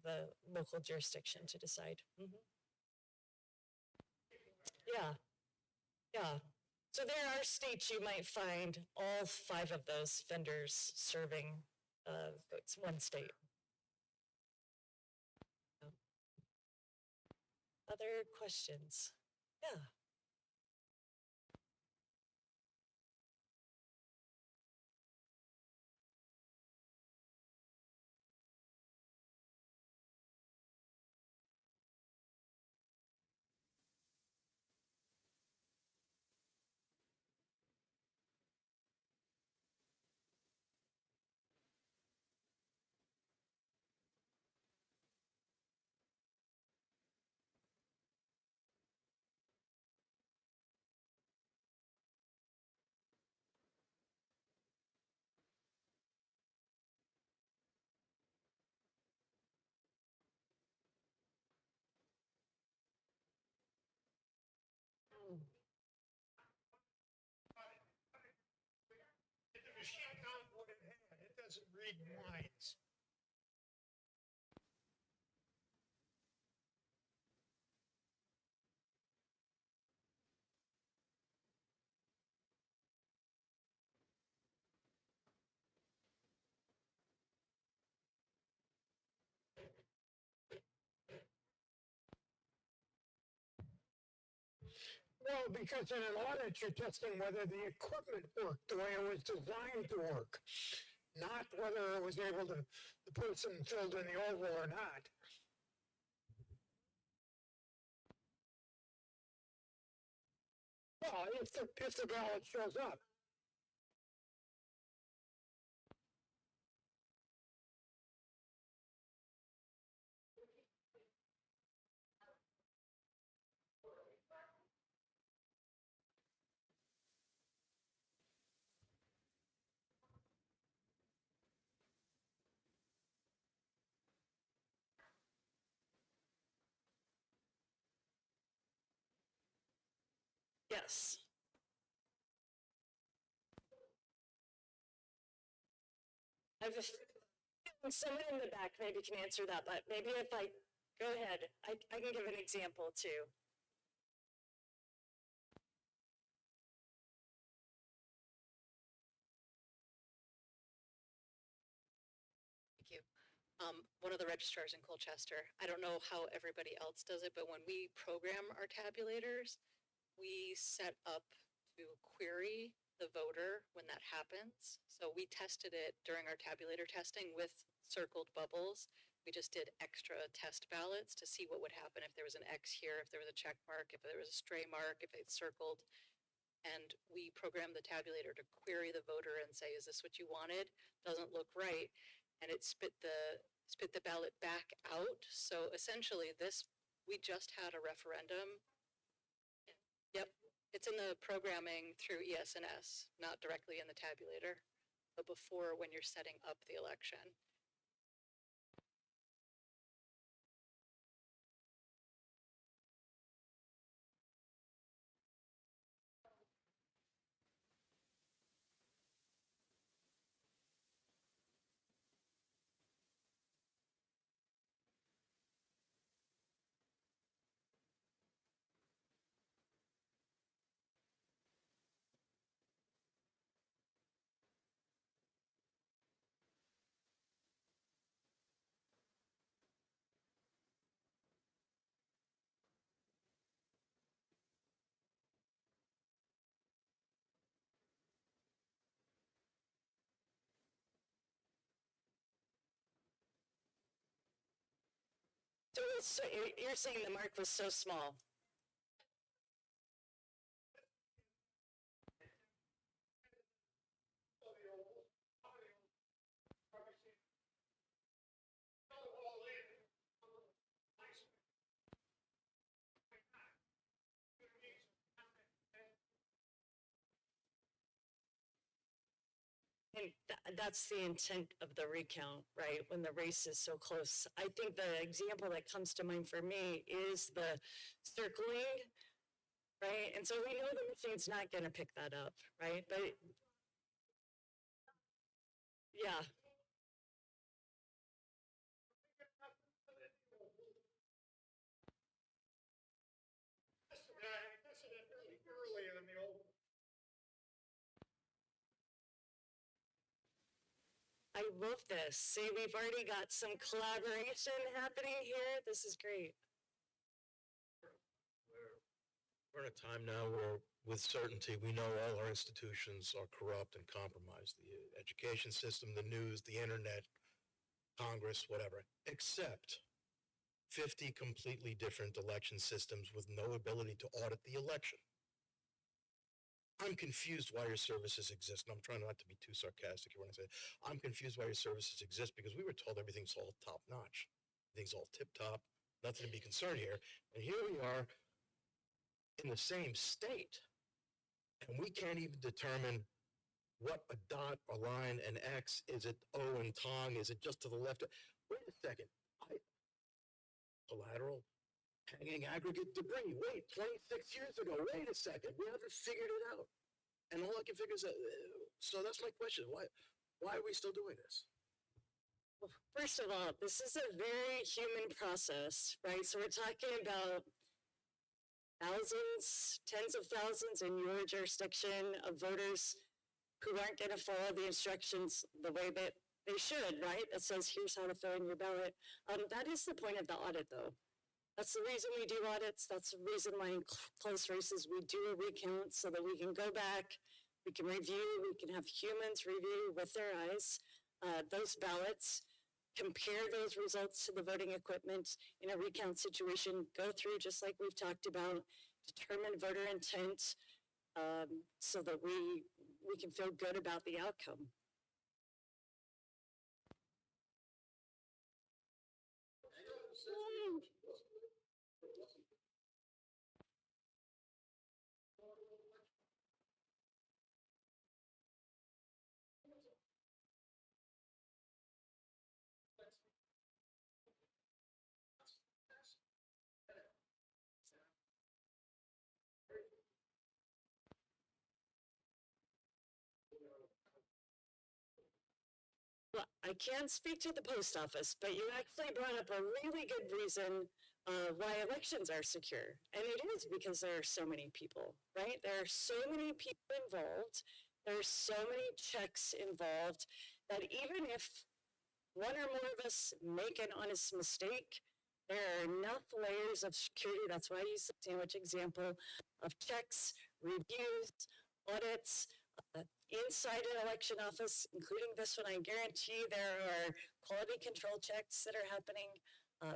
the local jurisdiction to decide. Yeah, yeah. So there are states you might find all 5 of those vendors serving it's one state. Other questions? Yeah. The machine got what it had. It doesn't read minds. Well, because in an audit, you're testing whether the equipment worked the way it was designed to work, not whether it was able to, the person filled in the oval or not. Well, if the ballot shows up. Yes. I have someone in the back maybe can answer that, but maybe if I go ahead, I can give an example too. Thank you. One of the registrars in Colchester, I don't know how everybody else does it, but when we program our tabulators, we set up to query the voter when that happens. So we tested it during our tabulator testing with circled bubbles. We just did extra test ballots to see what would happen if there was an X here, if there was a check mark, if there was a stray mark, if it's circled. And we programmed the tabulator to query the voter and say, is this what you wanted? Doesn't look right. And it spit the ballot back out. So essentially we just had a referendum. Yep, it's in the programming through ES&S, not directly in the tabulator, but before when you're setting up the election. So you're saying the mark was so small? think that's the intent of the recount, right? When the race is so close. I think the example that comes to mind for me is the circling, right? And so we know the machine's not going to pick that up, right? But yeah, This is really earlier than the old. I love this. See, we've already got some collaboration happening here. This is great. We're in a time now where, with certainty, we know all our institutions are corrupt and compromised. The education system, the news, the internet, Congress, whatever, except 50 completely different election systems with no ability to audit the election. I'm confused why your services exist, and I'm trying not to be too sarcastic here when I say I'm confused why your services exist, because we were told everything's all top notch, everything's all tip top, nothing to be concerned here, and here we are in the same state, and we can't even determine what a dot, a line, an X, is it O and tong, is it just to the left? Wait a second, collateral, hanging aggregate debris. Wait, 26 years ago. Wait a second. We haven't figured it out. And all I can figure is that, so that's my question. Why are we still doing this? Well, first of all, this is a very human process, right? So we're talking about thousands, tens of thousands in your jurisdiction of voters who aren't going to follow the instructions the way that they should, right? That says, here's how to fill in your ballot. That is the point of the audit, though. That's the reason we do audits. That's the reason why in close races we do a recount so that we can go back, we can review, we can have humans review with their eyes those ballots, compare those results to the voting equipment in a recount situation, go through just like we've talked about, determine voter intent so that we can feel good about the outcome. Well, I can't speak to the post office, but you actually brought up a really good reason why elections are secure. And it is because there are so many people, right? There are so many people involved. There are so many checks involved that even if one or more of us make an honest mistake, there are enough layers of security. That's why I use the sandwich example of checks, reviews, audits, inside an election office, including this one. I guarantee there are quality control checks that are happening.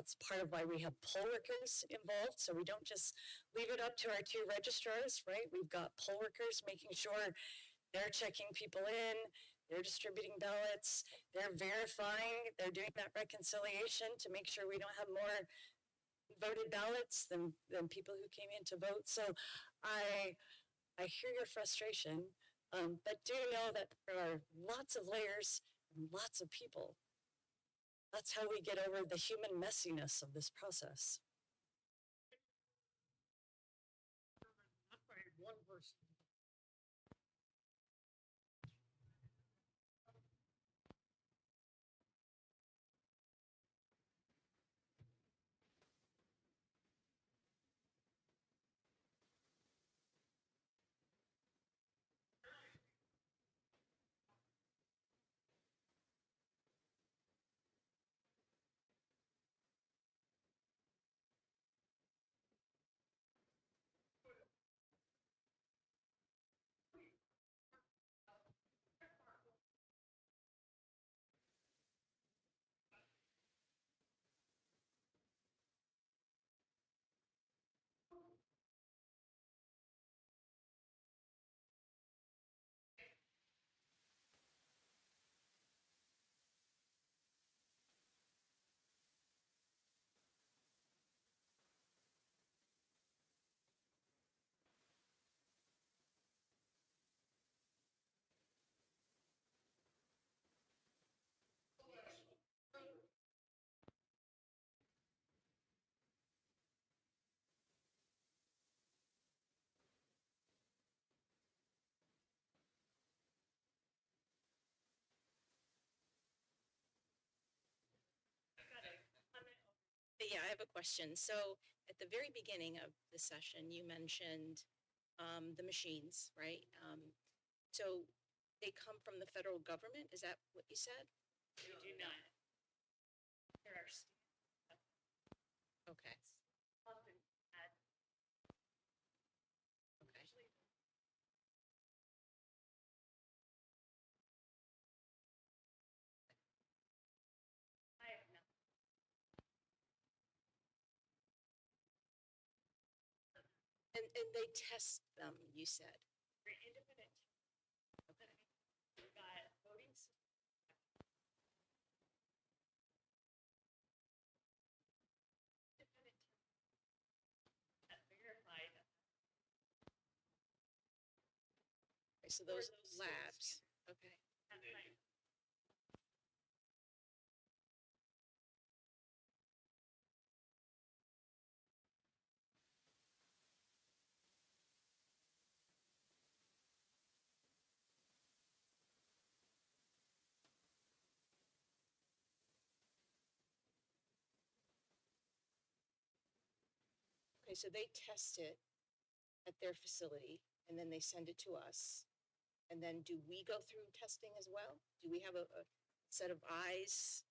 It's part of why we have poll workers involved, so we don't just leave it up to our two registrars, right? We've got poll workers making sure they're checking people in, they're distributing ballots, they're verifying, they're doing that reconciliation to make sure we don't have more voted ballots than people who came in to vote. So I hear your frustration, but do know that there are lots of layers and lots of people. That's how we get over the human messiness of this process. Not by one person. have a question. So at the very beginning of the session, you mentioned the machines, right? So they come from the federal government. Is that what you said? We do not. There are Okay. often at Okay. usually I have not. And they test them, you said. They're independent. Okay. We've got voting independent that verified Okay, so for those state labs. standards. Okay. That's right. Okay, so they test it at their facility and then they send it to us. And then do we go through testing as well? Do we have a set of eyes?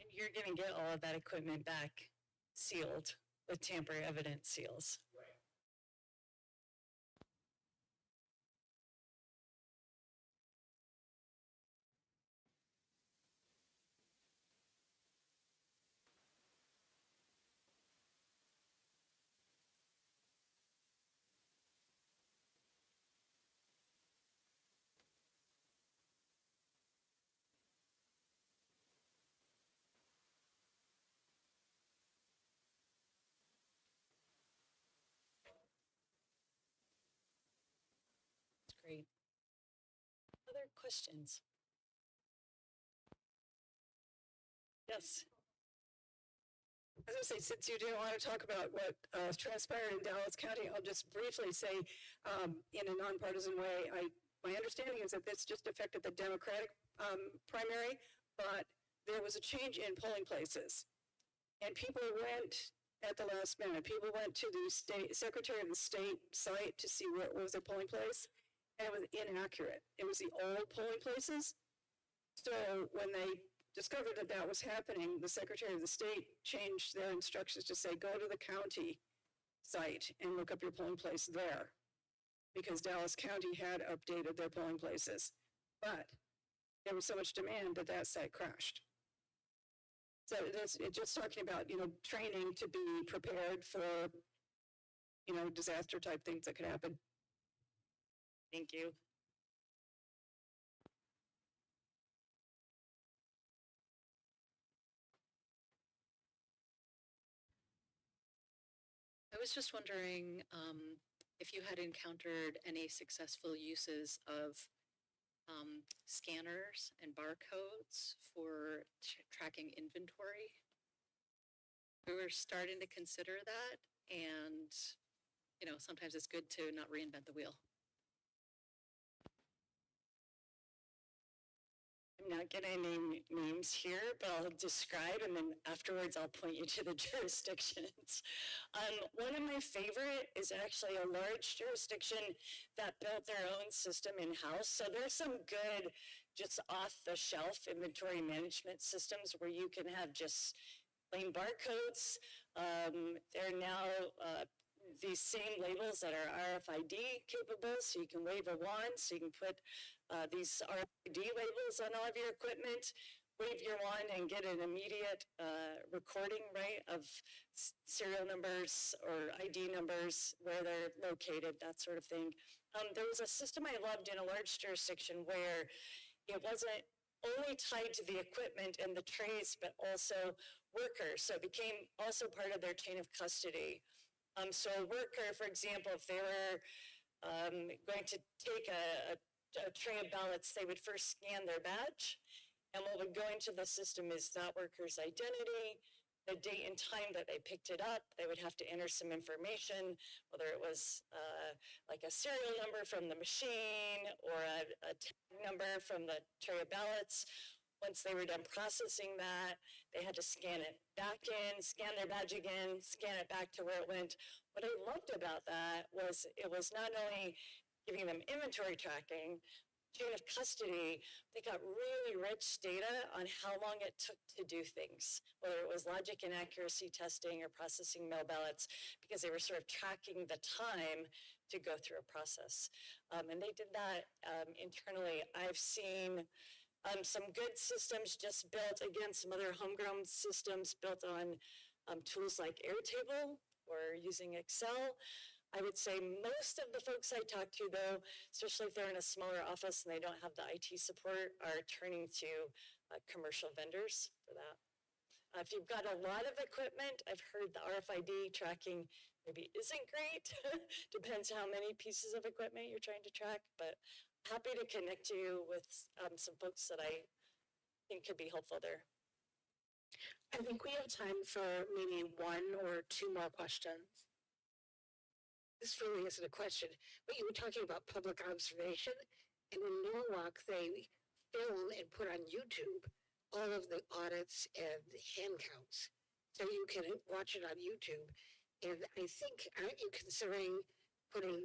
And you're going to get all of that equipment back sealed with tamper evident seals. Great. Other questions? Yes. I was going to say, since you didn't want to talk about what transpired in Dallas County, I'll just briefly say, in a nonpartisan way, my understanding is that this just affected the Democratic primary, but there was a change in polling places. And people went at the last minute. People went to the Secretary of the State site to see what was their polling place, and it was inaccurate. It was the old polling places. So when they discovered that that was happening, the Secretary of the State changed their instructions to say, go to the county site and look up your polling place there, because Dallas County had updated their polling places. But there was so much demand that that site crashed. So it's just talking about, training to be prepared for, disaster type things that could happen. Thank you. I was just wondering if you had encountered any successful uses of scanners and barcodes for tracking inventory. We were starting to consider that, and sometimes it's good to not reinvent the wheel. I'm not going to name names here, but I'll describe, and then afterwards I'll point you to the jurisdictions. One of my favorite is actually a large jurisdiction that built their own system in-house. So there's some good, just off-the-shelf inventory management systems where you can have just plain barcodes. They're now these same labels that are RFID capable, so you can wave a wand, so you can put these RFID labels on all of your equipment. wave your wand and get an immediate recording, right, of serial numbers or ID numbers, where they're located, that sort of thing. There was a system I loved in a large jurisdiction where it wasn't only tied to the equipment and the trays, but also workers. So it became also part of their chain of custody. So a worker, for example, if they were going to take a tray of ballots, they would first scan their badge. And what would go into the system is that worker's identity, the date and time that they picked it up. They would have to enter some information, whether it was like a serial number from the machine or a tag number from the tray of ballots. Once they were done processing that, they had to scan it back in, scan their badge again, scan it back to where it went. What I loved about that was it was not only giving them inventory tracking, chain of custody, they got really rich data on how long it took to do things, whether it was logic and accuracy testing or processing mail ballots, because they were sort of tracking the time to go through a process. And they did that internally. I've seen some good systems just built, again, some other homegrown systems built on tools like Airtable or using Excel. I would say most of the folks I talk to, though, especially if they're in a smaller office and they don't have the IT support, are turning to commercial vendors for that. If you've got a lot of equipment, I've heard the RFID tracking maybe isn't great. Depends how many pieces of equipment you're trying to track, but happy to connect you with some folks that I think could be helpful there. I think we have time for maybe one or two more questions. This really isn't a question, but you were talking about public observation, and in Norwalk, they film and put on YouTube all of the audits and hand counts. So you can watch it on YouTube. And I think, aren't you considering putting...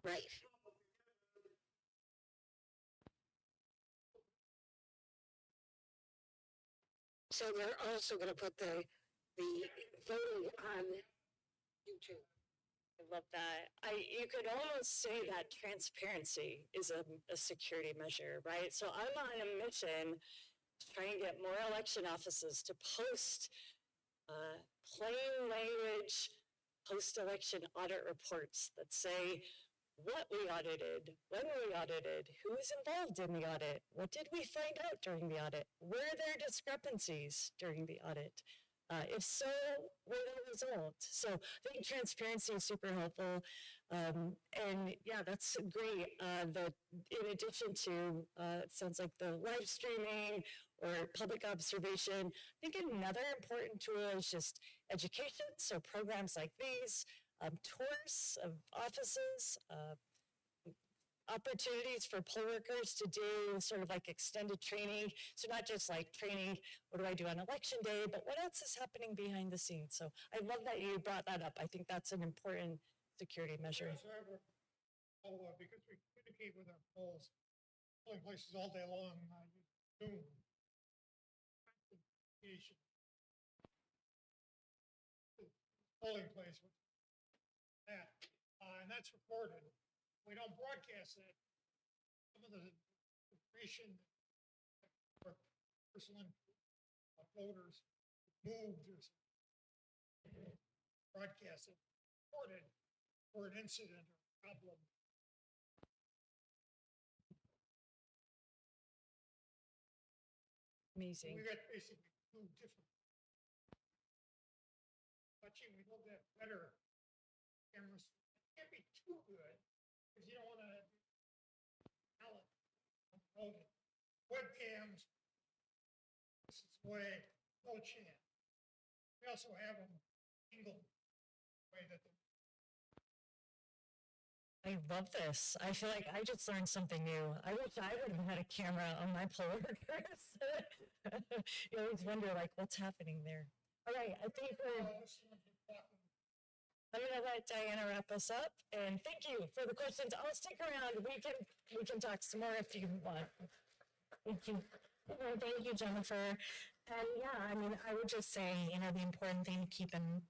Right. So they're also going to put the voting on YouTube. I love that. You could almost say that transparency is a security measure, right? So I'm on a mission to try and get more election offices to post plain language post-election audit reports that say what we audited, when we audited, who was involved in the audit, what did we find out during the audit, were there discrepancies during the audit? If so, what are the results? So I think transparency is super helpful. And yeah, that's great. In addition to, it sounds like the live streaming or public observation, I think another important tool is just education. So programs like these, tours of offices, opportunities for poll workers to do sort of like extended training. So not just like training, what do I do on election day, but what else is happening behind the scenes? So I love that you brought that up. I think that's an important security measure. Because we communicate with our polling places all day long, Zoom. Polling place, that, and that's recorded. We don't broadcast that. Some of the information for personal voters moved or broadcast it, recorded for an incident or problem. Amazing. We got basically two different. Watching, we love that better cameras. Can't be too good because you don't want to webcams. This is way no chance. We also have them angled way that I love this. I feel like I just learned something new. I wish I would have had a camera on my poll workers. You always wonder, like, what's happening there. All right, I think I'm going to let Diana wrap us up, and thank you for the questions. I'll stick around. We can talk some more if you want. Thank you. Thank you, Jennifer. And yeah, I mean, I would just say, the important thing to keep in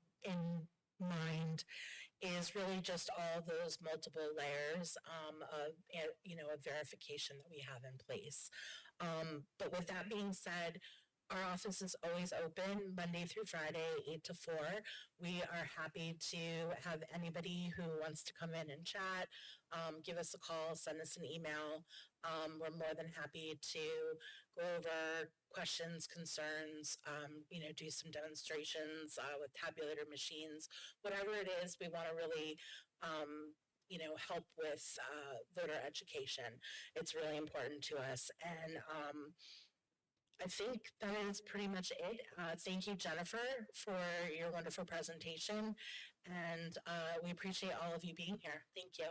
mind is really just all those multiple layers of verification that we have in place. But with that being said, our office is always open Monday through Friday, 8 to 4. We are happy to have anybody who wants to come in and chat, give us a call, send us an email. We're more than happy to go over questions, concerns, do some demonstrations with tabulator machines, whatever it is we want to really help with voter education. It's really important to us. And I think that is pretty much it. Thank you, Jennifer, for your wonderful presentation. And we appreciate all of you being here. Thank you.